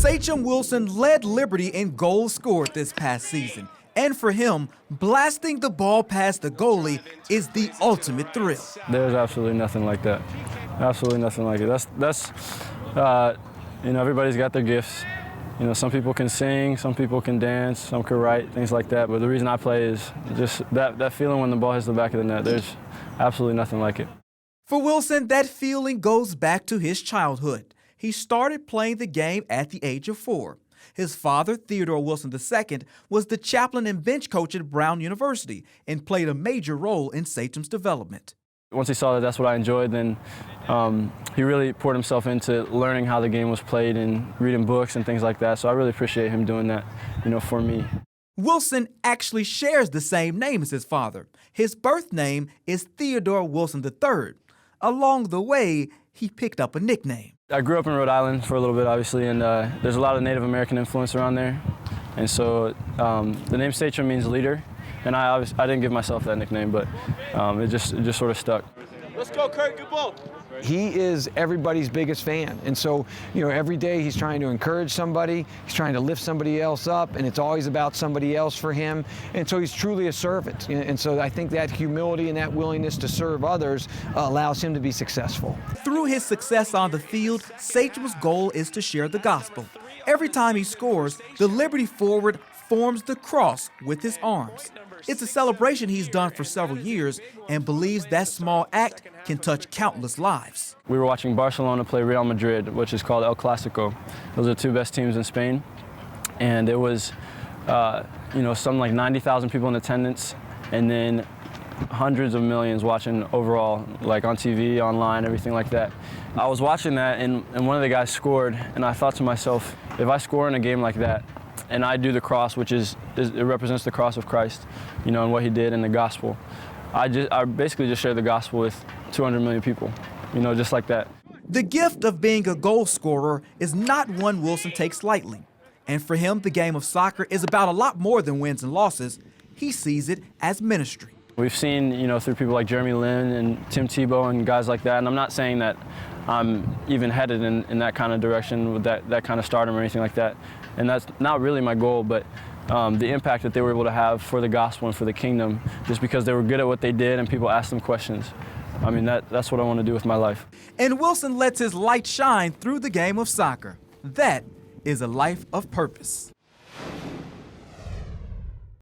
Sachem Wilson led Liberty in goals scored this past season. And for him, blasting the ball past the goalie is the ultimate thrill. There's absolutely nothing like that. Absolutely nothing like it. Everybody's got their gifts. Some people can sing, some people can dance, some can write, things like that. But the reason I play is just that feeling when the ball hits the back of the net. There's absolutely nothing like it. For Wilson, that feeling goes back to his childhood. He started playing the game at the age of 4. His father, Theodore Wilson II, was the chaplain and bench coach at Brown University and played a major role in Sachem's development. Once he saw that that's what I enjoyed, then he really poured himself into learning how the game was played and reading books and things like that. So I really appreciate him doing that, for me. Wilson actually shares the same name as his father. His birth name is Theodore Wilson III. Along the way, he picked up a nickname. I grew up in Rhode Island for a little bit, obviously, and there's a lot of Native American influence around there. And so the name Sachem means leader, and I didn't give myself that nickname, but it just sort of stuck. Let's go, Kurt, good ball. He is everybody's biggest fan, and so every day he's trying to encourage somebody, he's trying to lift somebody else up, and it's always about somebody else for him, and so he's truly a servant. And so I think that humility and that willingness to serve others allows him to be successful. Through his success on the field, Sachem's goal is to share the gospel. Every time he scores, the Liberty forward forms the cross with his arms. It's a celebration he's done for several years and believes that small act can touch countless lives. We were watching Barcelona play Real Madrid, which is called El Clásico. Those are the two best teams in Spain. And it was, something like 90,000 people in attendance, and then hundreds of millions watching overall, like on TV, online, everything like that. I was watching that, and one of the guys scored, and I thought to myself, if I score in a game like that, and I do the cross, which it represents the cross of Christ, and what he did in the gospel. I basically just shared the gospel with 200 million people, just like that. The gift of being a goal scorer is not one Wilson takes lightly. And for him, the game of soccer is about a lot more than wins and losses. He sees it as ministry. We've seen, through people like Jeremy Lin and Tim Tebow and guys like that, and I'm not saying that I'm even headed in that kind of direction with that kind of stardom or anything like that. And that's not really my goal, but the impact that they were able to have for the gospel and for the kingdom, just because they were good at what they did and people asked them questions. I mean, that's what I want to do with my life. And Wilson lets his light shine through the game of soccer. That is a life of purpose.